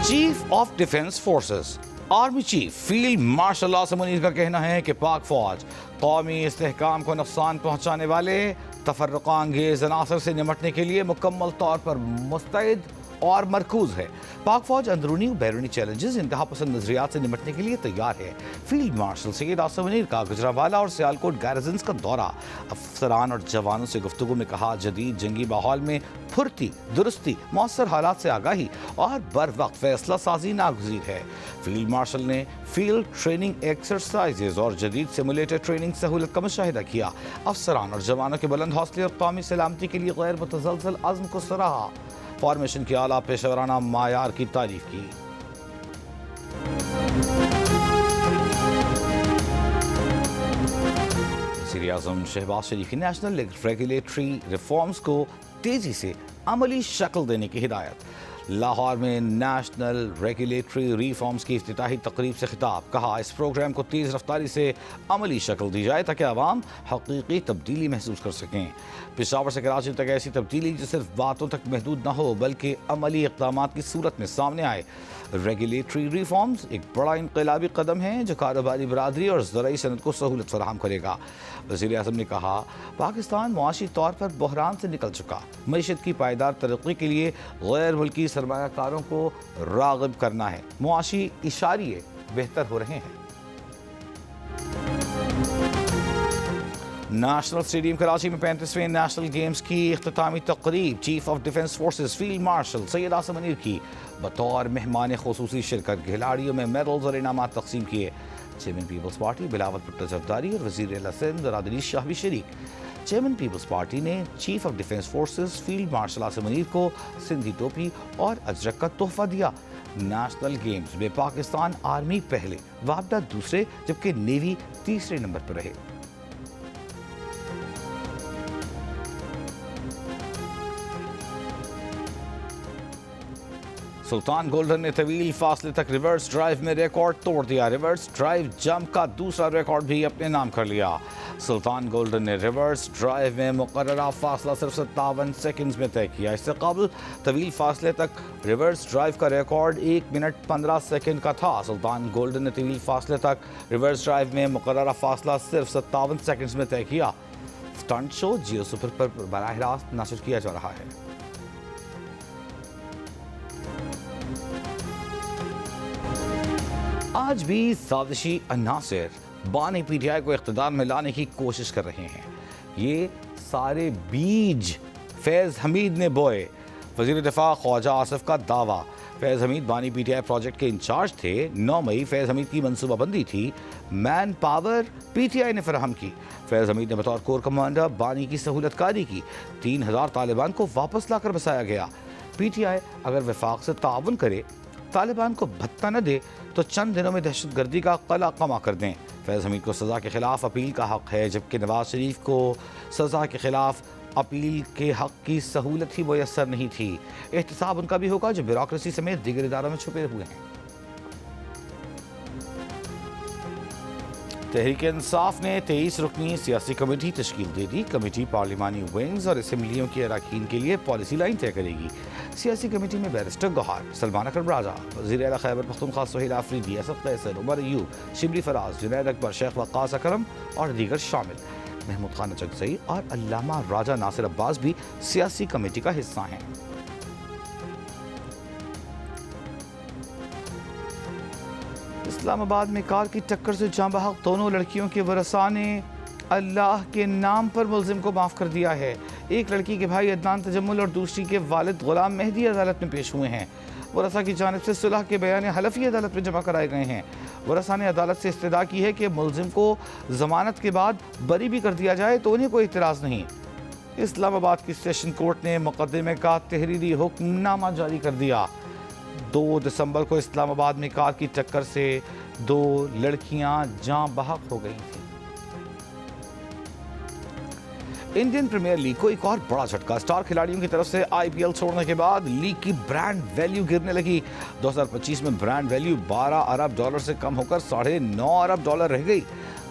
Chief of defence forces army chief field marshal Asim Munir کا کہنا ہے کہ پاک فوج قومی استحکام کو نقصان پہنچانے والے تفرقہ انگیز عناصر سے نمٹنے کے لیے مکمل طور پر مستعد اور مرکوز ہے۔ پاک فوج اندرونی و بیرونی چیلنجز انتہا پسند نظریات سے نمٹنے کے لیے تیار ہے۔ فیلڈ مارشل سید عاصم منیر کا گجرانوالہ اور سیالکوٹ گیرزنز کا دورہ، افسران اور جوانوں سے گفتگو میں کہا جدید جنگی ماحول میں پھرتی، درستی، مؤثر حالات سے آگاہی اور بر وقت فیصلہ سازی ناگزیر ہے۔ فیلڈ مارشل نے فیلڈ ٹریننگ ایکسرسائزز اور جدید سیمولیٹر ٹریننگ سہولت کا مشاہدہ کیا۔ افسران اور جوانوں کے بلند حوصلے اور قومی سلامتی کے لیے غیر متزلزل عزم کو سراہا۔ فارمیشن کی اعلیٰ پیشہ ورانہ معیار کی تعریف کی۔ وزیر اعظم شہباز شریف کی نیشنل ریگولیٹری ریفارمز کو تیزی سے عملی شکل دینے کی ہدایت۔ لاہور میں نیشنل ریگولیٹری ریفارمز کی افتتاحی تقریب سے خطاب، کہا اس پروگرام کو تیز رفتاری سے عملی شکل دی جائے تاکہ عوام حقیقی تبدیلی محسوس کر سکیں۔ پشاور سے کراچی تک ایسی تبدیلی جو صرف باتوں تک محدود نہ ہو بلکہ عملی اقدامات کی صورت میں سامنے آئے۔ ریگولیٹری ریفارمز ایک بڑا انقلابی قدم ہے جو کاروباری برادری اور زرعی صنعت کو سہولت فراہم کرے گا۔ وزیر اعظم نے کہا پاکستان معاشی طور پر بحران سے نکل چکا، معیشت کی پائیدار ترقی کے لیے غیر ملکی سرمایہ کاروں کو راغب کرنا ہے، معاشی اشاریے بہتر ہو رہے ہیں۔ نیشنل اسٹیڈیم کراچی میں 35ویں نیشنل گیمز کی اختتامی تقریب chief of defence forces field marshal Syed Asim Munir کی بطور مہمان خصوصی شرکت، کھلاڑیوں میں میڈلز اور انعامات تقسیم کیے۔ چیئرمین پیپلز پارٹی بلاول بھٹو زرداری اور وزیر اعلیٰ سندھ رادری شاہ بھی شریک۔ چیئرمین پیپلز پارٹی نے chief of defence forces field marshal Asim Munir کو سندھی ٹوپی اور اجرک کا تحفہ دیا۔ نیشنل گیمز میں پاکستان آرمی پہلے، وابڈا دوسرے جبکہ نیوی تیسرے نمبر پر رہے۔ سلطان گولڈن نے طویل فاصلے تک ریورس ڈرائیو میں ریکارڈ توڑ دیا، ریورس ڈرائیو جمپ کا دوسرا ریکارڈ بھی اپنے نام کر لیا۔ سلطان گولڈن نے ریورس ڈرائیو میں مقررہ فاصلہ صرف 57 سیکنڈز میں طے کیا۔ اس سے قبل طویل فاصلے تک ریورس ڈرائیو کا ریکارڈ 1 منٹ 15 سیکنڈ کا تھا۔ سلطان گولڈن نے طویل فاصلے تک ریورس ڈرائیو میں مقررہ فاصلہ صرف 57 سیکنڈز میں طے کیا۔ سٹنٹ شو جیو سپر پر براہ راست نشر کیا جا رہا ہے۔ آج بھی سازشی عناصر بانی پی ٹی آئی کو اقتدار میں لانے کی کوشش کر رہے ہیں۔ یہ سارے بیج فیض حمید نے بوئے۔ وزیر دفاع خواجہ آصف کا دعویٰ، فیض حمید بانی پی ٹی آئی پروجیکٹ کے انچارج تھے۔ 9 مئی فیض حمید کی منصوبہ بندی تھی، man power P T I نے فراہم کی۔ فیض حمید نے بطور کور کمانڈر بانی کی سہولت کاری کی۔ 3000 طالبان کو واپس لا کر بسایا گیا۔ پی ٹی آئی اگر وفاق سے تعاون کرے، طالبان کو بھتہ نہ دے تو چند دنوں میں دہشت گردی کا قلعہ قمع کر دیں۔ فیض حمید کو سزا کے خلاف اپیل کا حق ہے جبکہ نواز شریف کو سزا کے خلاف اپیل کے حق کی سہولت ہی میسر نہیں تھی۔ احتساب ان کا بھی ہوگا جو بیوروکریسی سمیت دیگر اداروں میں چھپے ہوئے ہیں۔ تحریک انصاف نے 23 رکنی سیاسی کمیٹی تشکیل دے دی۔ کمیٹی پارلیمانی ونگز اور اسمبلیوں کے اراکین کے لیے پالیسی لائن طے کرے گی۔ سیاسی کمیٹی میں بیرسٹر گوہر، سلمان اکرم راجہ، وزیر اعلیٰ خیبر پختونخوا سہیل آفریدی، اسد قیصر، عمر ایوب، شبلی فراز، جنید اکبر، شیخ وقاص اکرم اور دیگر شامل۔ محمود خان اچکزئی اور علامہ راجہ ناصر عباس بھی سیاسی کمیٹی کا حصہ ہیں۔ اسلام آباد میں کار کی ٹکر سے جاں بحق دونوں لڑکیوں کے ورثاء نے اللہ کے نام پر ملزم کو معاف کر دیا ہے۔ ایک لڑکی کے بھائی عدنان تجمل اور دوسری کے والد غلام مہدی عدالت میں پیش ہوئے ہیں۔ ورثاء کی جانب سے صلح کے بیان حلفی عدالت میں جمع کرائے گئے ہیں۔ ورثاء نے عدالت سے استدعا کی ہے کہ ملزم کو ضمانت کے بعد بری بھی کر دیا جائے تو انہیں کوئی اعتراض نہیں۔ اسلام آباد کی سیشن کورٹ نے مقدمے کا تحریری حکم نامہ جاری کر دیا۔ 2 دسمبر کو اسلام آباد میں کار کی ٹکر سے 2 لڑکیاں جاں بحق ہو گئی تھیں۔ انڈین پریمیئر لیگ کو ایک اور بڑا جھٹکا، سٹار کھلاڑیوں کی طرف سے آئی پی ایل چھوڑنے کے بعد لیگ کی برانڈ ویلیو گرنے لگی۔ 2025 میں برانڈ ویلیو $12 ارب سے کم ہو کر $9.5 ارب رہ گئی۔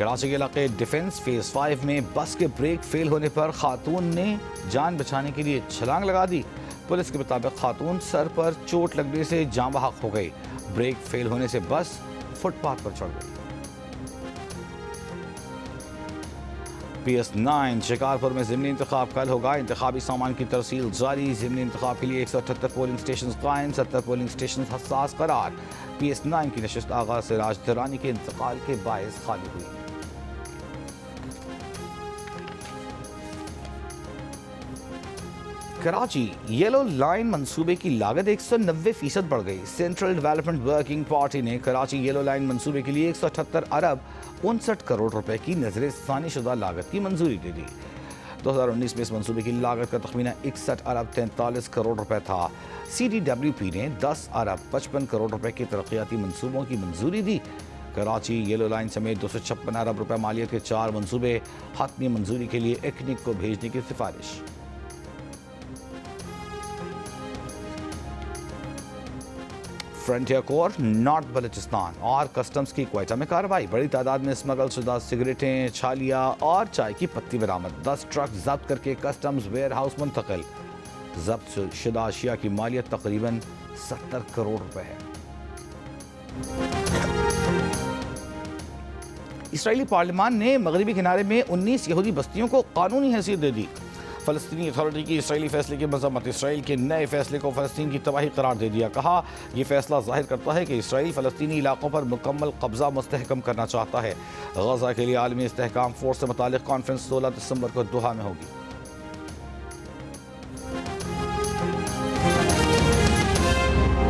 کراچی کے علاقے ڈیفنس فیز 5 میں بس کے بریک فیل ہونے پر خاتون نے جان بچانے کے لیے چھلانگ لگا دی. پولیس کے مطابق خاتون سر پر چوٹ لگنے سے جاں بحق ہو گئی. بریک فیل ہونے سے بس فٹ پاتھ پر چڑھ گئی. PS9 شکارپور میں ضمنی انتخاب کل ہوگا. انتخابی سامان کی ترسیل جاری. ضمنی انتخاب کے لیے 178 پولنگ سٹیشنز قائم. 70 پولنگ سٹیشنز حساس قرار. PS9 کی نشست آغاز سے راج درانی کے انتقال کے باعث خالی ہوئی. کراچی یلو لائن منصوبے کی لاگت 190% بڑھ گئی. سینٹرل ڈیولپمنٹ ورکنگ پارٹی نے کراچی یلو لائن منصوبے کے لیے 178 ارب 59 کروڑ روپے کی نظر ثانی شدہ لاگت کی منظوری دے دی. 2019 میں اس منصوبے کی لاگت کا تخمینہ 61 ارب 43 کروڑ روپے تھا. CDWP نے 10 ارب 55 کروڑ روپے کے ترقیاتی منصوبوں کی منظوری دی. کراچی یلو لائن سمیت 256 ارب روپے مالیت کے 4 منصوبے حتمی منظوری کے لیے ایکنک کو بھیجنے کی سفارش. فرنٹیئر کور نارتھ بلوچستان اور کسٹمز کی کوئٹہ میں کارروائی. بڑی تعداد میں اسمگل شدہ سگریٹیں، چھالیاں اور چائے کی پتی برآمد. 10 ٹرک ضبط کر کے کسٹمز ویئر ہاؤس منتقل. ضبط شدہ اشیاء کی مالیت تقریباً 70 کروڑ روپے ہے. اسرائیلی پارلیمان نے مغربی کنارے میں 19 یہودی بستیوں کو قانونی حیثیت دے دی. فلسطینی اتھارٹی کی اسرائیلی فیصلے کی مذمت. اسرائیل کے نئے فیصلے کو فلسطین کی تباہی قرار دے دیا. کہا یہ فیصلہ ظاہر کرتا ہے کہ اسرائیل فلسطینی علاقوں پر مکمل قبضہ مستحکم کرنا چاہتا ہے. غزہ کے لیے عالمی استحکام فورس سے متعلق کانفرنس 16 دسمبر کو دوحہ میں ہوگی.